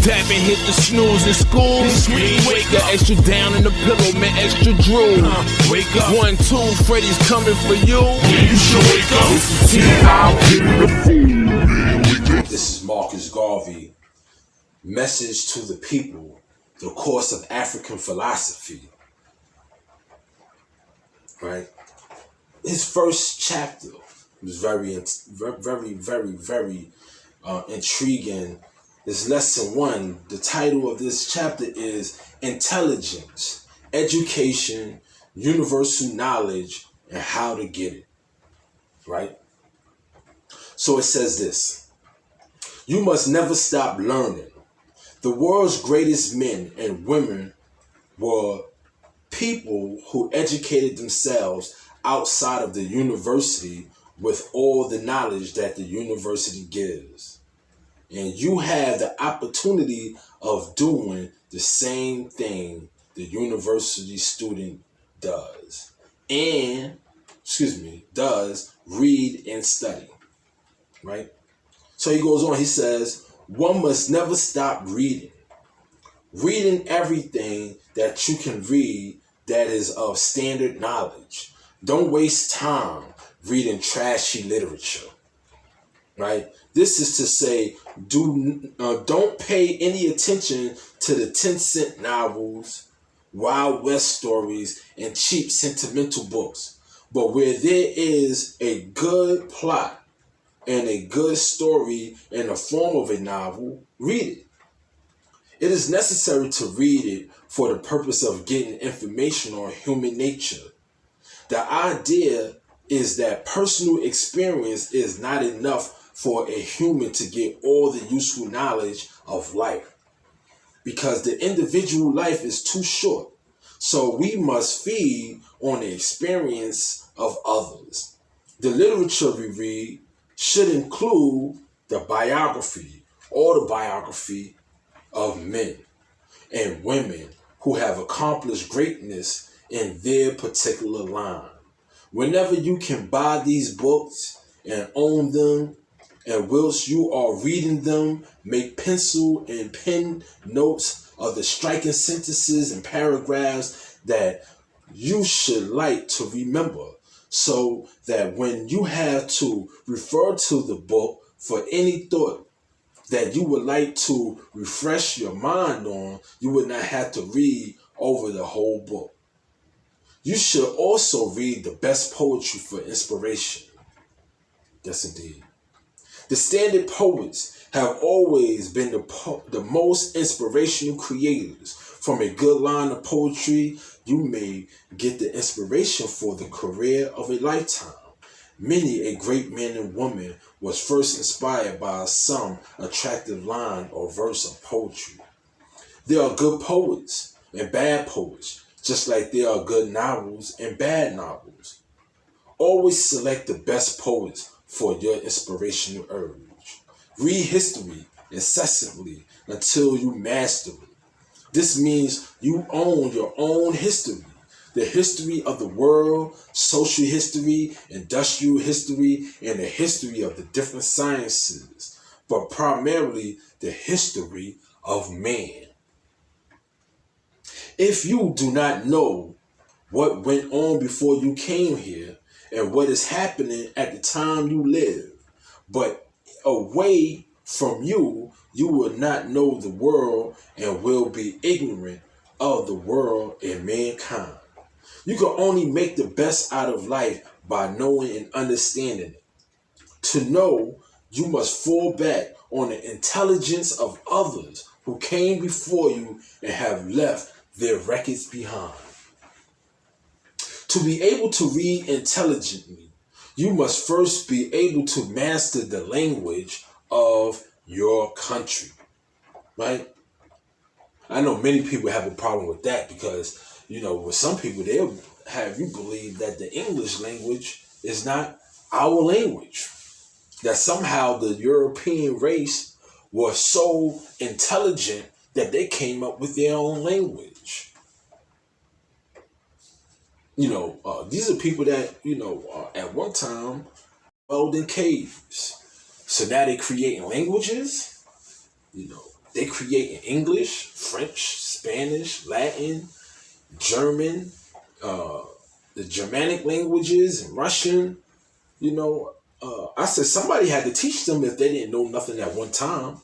Tap and hit the snooze in school. The extra down in the pillow, man, extra drool. Wake up. 1, 2, Freddy's coming for you. You should wake up. This is Marcus Garvey. Message to the people. The course of African philosophy. Right? His first chapter was very intriguing. It's lesson 1. The title of this chapter is Intelligence, Education, Universal Knowledge, and How to Get It. Right? So it says this: you must never stop learning. The world's greatest men and women were people who educated themselves outside of the university with all the knowledge that the university gives. And you have the opportunity of doing the same thing the university student does. Does read and study. Right? So he goes on, he says, one must never stop reading. Reading everything that you can read that is of standard knowledge. Don't waste time reading trashy literature. Right? This is to say, don't pay any attention to the 10-cent novels, Wild West stories, and cheap sentimental books. But where there is a good plot and a good story in the form of a novel, read it. It is necessary to read it for the purpose of getting information on human nature. The idea is that personal experience is not enough for a human to get all the useful knowledge of life, because the individual life is too short. So we must feed on the experience of others. The literature we read should include the biography, autobiography of men and women who have accomplished greatness in their particular line. Whenever you can buy these books and own them, and whilst you are reading them, make pencil and pen notes of the striking sentences and paragraphs that you should like to remember, so that when you have to refer to the book for any thought that you would like to refresh your mind on, you would not have to read over the whole book. You should also read the best poetry for inspiration. Yes, indeed. The standard poets have always been the most inspirational creators. From a good line of poetry, you may get the inspiration for the career of a lifetime. Many a great man and woman was first inspired by some attractive line or verse of poetry. There are good poets and bad poets, just like there are good novels and bad novels. Always select the best poets for your inspirational urge. Read history incessantly until you master it. This means you own your own history. The history of the world, social history, industrial history, and the history of the different sciences, but primarily the history of man. If you do not know what went on before you came here and what is happening at the time you live, but away from you, you will not know the world and will be ignorant of the world and mankind. You can only make the best out of life by knowing and understanding it. To know, you must fall back on the intelligence of others who came before you and have left their records behind. To be able to read intelligently, you must first be able to master the language of your country, right? I know many people have a problem with that because, with some people, they'll have you believe that the English language is not our language. That somehow the European race was so intelligent that they came up with their own language. These are people that, at one time dwelled in caves. So now they creating languages. They creating English, French, Spanish, Latin, German, the Germanic languages, and Russian. I said somebody had to teach them if they didn't know nothing at one time.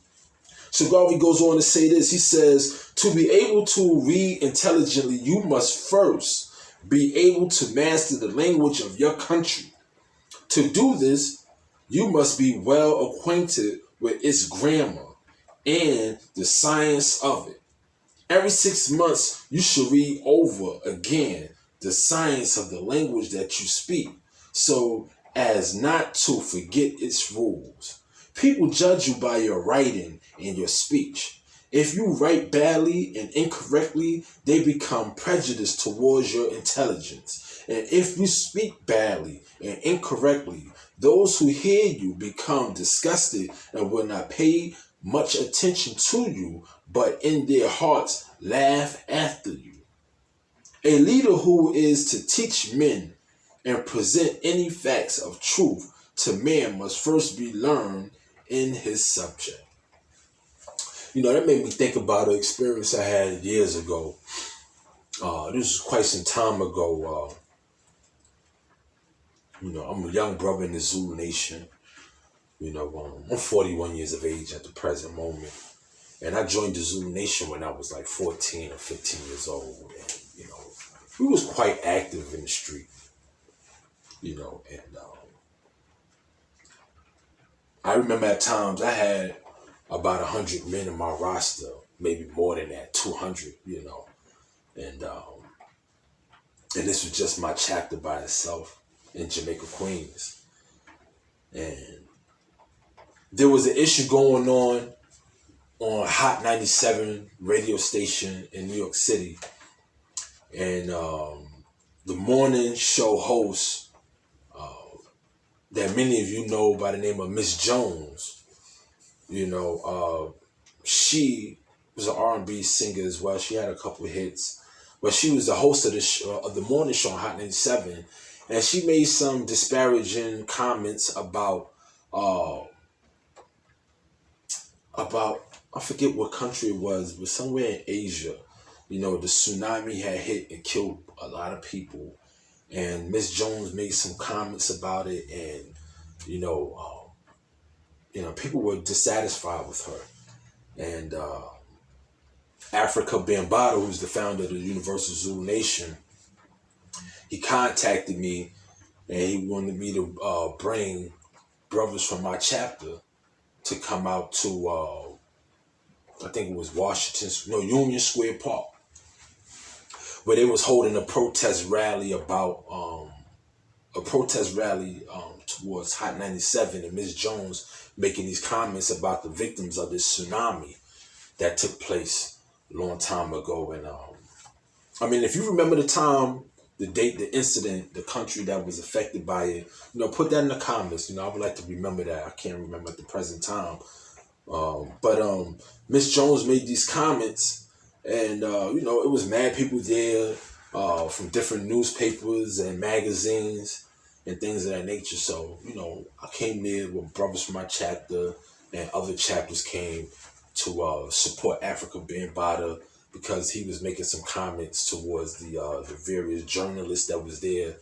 So Garvey goes on to say this. He says, to be able to read intelligently, you must first be able to master the language of your country. To do this, you must be well acquainted with its grammar and the science of it. Every 6 months, you should read over again the science of the language that you speak, so as not to forget its rules. People judge you by your writing and your speech. If you write badly and incorrectly, they become prejudiced towards your intelligence. And if you speak badly and incorrectly, those who hear you become disgusted and will not pay much attention to you, but in their hearts laugh after you. A leader who is to teach men and present any facts of truth to man must first be learned in his subject. That made me think about an experience I had years ago. This was quite some time ago. I'm a young brother in the Zulu Nation. I'm 41 years of age at the present moment. And I joined the Zulu Nation when I was like 14 or 15 years old. And, we was quite active in the street. And I remember at times I had about 100 men in my roster, maybe more than that, 200, And this was just my chapter by itself in Jamaica, Queens. And there was an issue going on Hot 97 radio station in New York City. And the morning show host that many of you know by the name of Miss Jones, she was an R&B singer as well. She had a couple of hits. But she was the host of the morning show on Hot 97. And she made some disparaging comments about I forget what country it was, but somewhere in Asia. The tsunami had hit and killed a lot of people. And Miss Jones made some comments about it, and people were dissatisfied with her. And Africa Bambaataa, who's the founder of the Universal Zulu Nation, he contacted me, and he wanted me to bring brothers from my chapter to come out to I think it was Union Square Park, where they was holding a protest rally towards Hot 97, and Ms. Jones making these comments about the victims of this tsunami that took place a long time ago. And if you remember the time, the date, the incident, the country that was affected by it, put that in the comments. I would like to remember that. I can't remember at the present time. But Miss Jones made these comments, and it was mad people there from different newspapers and magazines and things of that nature. So I came there with brothers from my chapter, and other chapters came to support Africa Bambaataa, because he was making some comments towards the various journalists that was there,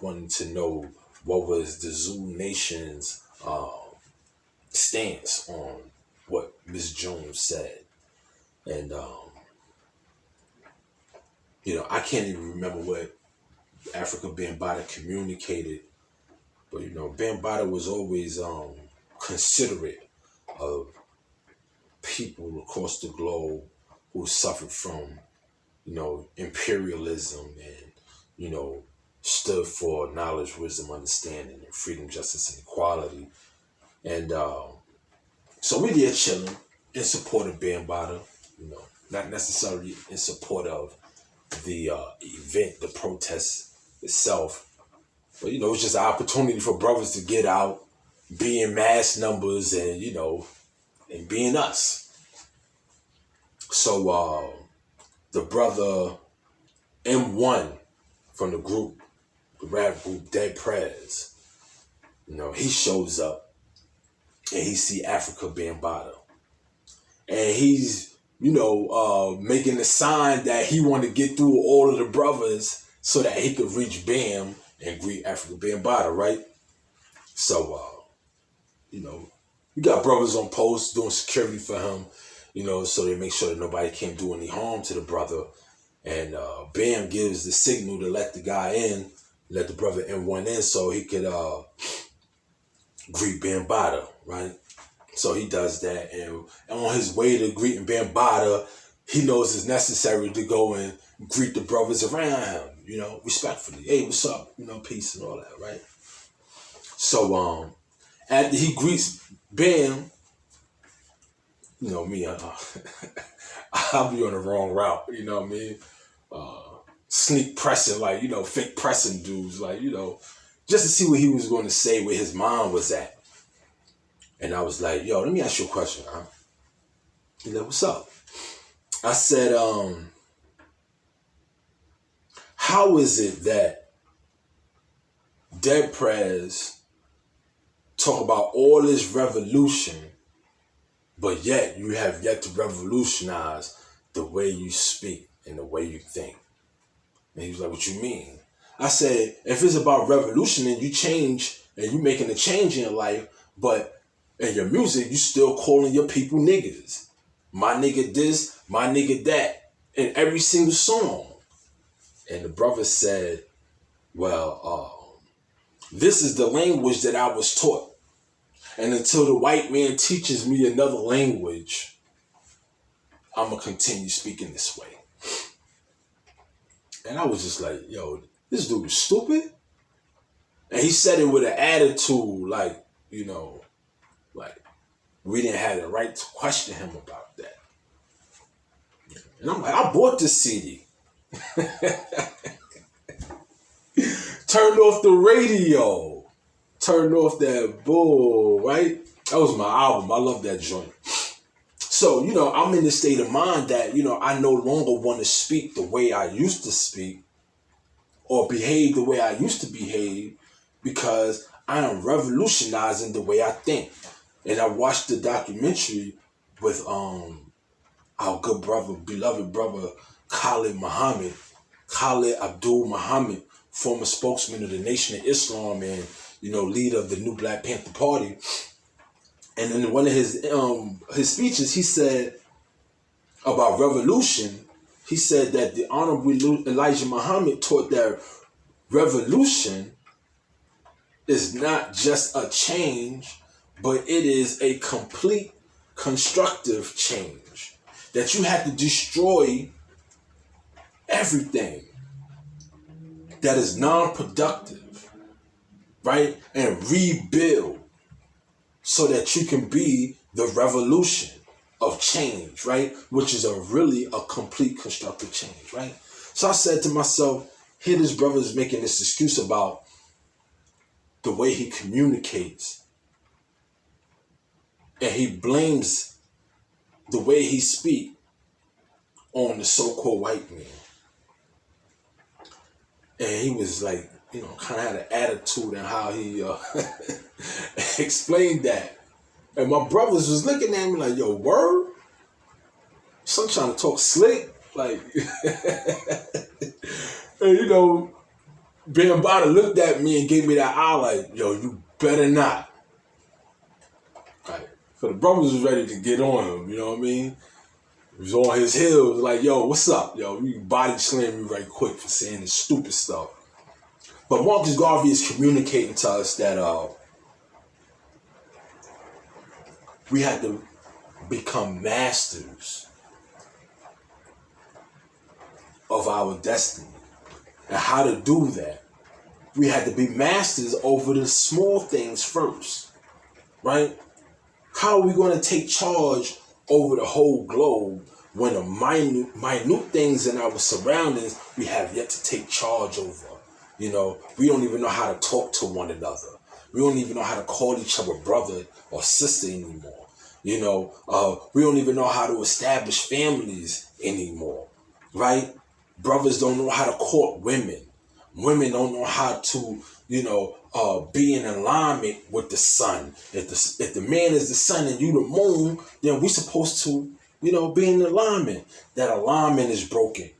wanting to know what was the Zulu Nation's stance on what Miss Jones said. And I can't even remember what Africa Bambaataa communicated, but Bambaataa was always considerate of people across the globe who suffered from imperialism, and stood for knowledge, wisdom, understanding, and freedom, justice, and equality. And so we're there chilling in support of Bambaataa, not necessarily in support of the event, the protest itself. But, it's just an opportunity for brothers to get out, be in mass numbers, and, and being us. So the brother M1 from the group, the rap group Dead Prez, he shows up and he see Africa Bambaataa. And he's, making the sign that he want to get through all of the brothers so that he could reach Bam and greet Africa Bambaataa, right? So, we got brothers on post doing security for him, so they make sure that nobody can't do any harm to the brother. And Bam gives the signal to let the guy in, let the brother in so he could greet Bambaataa, right? So he does that, and on his way to greeting Bambaataa, he knows it's necessary to go and greet the brothers around him, respectfully. Hey, what's up? Peace and all that, right? So after he greets Bam, me, I'll be on the wrong route, you know what I mean? Sneak pressing, like, fake pressing dudes, like, just to see what he was going to say, where his mind was at. And I was like, yo, let me ask you a question, huh? He's like, what's up? I said, how is it that Dead Prez talk about all this revolution, but yet you have yet to revolutionize the way you speak and the way you think? And he was like, what you mean? I said, if it's about revolution and you change and you making a change in your life, but in your music, you still calling your people niggas. My nigga this, my nigga that, in every single song. And the brother said, well, this is the language that I was taught. And until the white man teaches me another language, I'm going to continue speaking this way. And I was just like, yo, this dude is stupid. And he said it with an attitude like, like we didn't have the right to question him about that. And I'm like, I bought this CD. Turned off the radio. Turned off that bull, right? That was my album. I love that joint. So, I'm in the state of mind that, I no longer want to speak the way I used to speak or behave the way I used to behave because I am revolutionizing the way I think. And I watched the documentary with our good brother, beloved brother, Khalid Abdul Muhammad, former spokesman of the Nation of Islam and, leader of the new Black Panther Party. And in one of his speeches, he said about revolution, he said that the Honorable Elijah Muhammad taught that revolution is not just a change, but it is a complete constructive change. That you have to destroy everything that is non-productive, right? And rebuild so that you can be the revolution of change, right? Which is really a complete constructive change, right? So I said to myself, here this brother is making this excuse about the way he communicates. And he blames the way he speaks on the so-called white man. And he was like, kind of had an attitude and how he explained that. And my brothers was looking at me like, yo, word? Son trying to talk slick. Like, and Bambaataa looked at me and gave me that eye like, yo, you better not. Right. So the brothers was ready to get on him, you know what I mean? He was on his heels like, yo, what's up? Yo, you body slam me right quick for saying this stupid stuff. But Marcus Garvey is communicating to us that we had to become masters of our destiny. And how to do that, we had to be masters over the small things first, right? How are we going to take charge over the whole globe when the minute things in our surroundings we have yet to take charge over? We don't even know how to talk to one another. We don't even know how to call each other brother or sister anymore. We don't even know how to establish families anymore, right? Brothers don't know how to court women. Women don't know how to, be in alignment with the sun. If the man is the sun and you the moon, then we supposed to, be in alignment. That alignment is broken,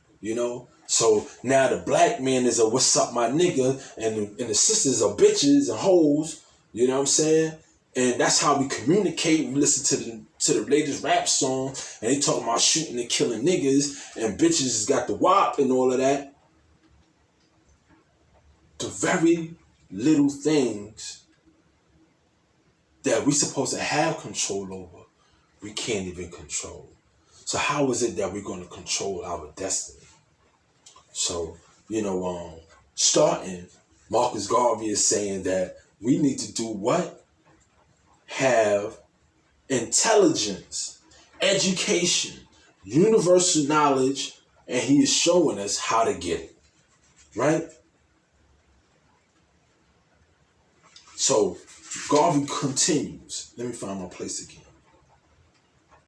So now the black man is a what's up my nigga, and the sisters are bitches and hoes, you know what I'm saying? And that's how we communicate. We listen to the latest rap song, and they talking about shooting and killing niggas, and bitches got the wop and all of that. The very little things that we supposed to have control over, we can't even control. So how is it that we're going to control our destiny? So, starting, Marcus Garvey is saying that we need to do what? Have intelligence, education, universal knowledge, and he is showing us how to get it, right? So Garvey continues. Let me find my place again.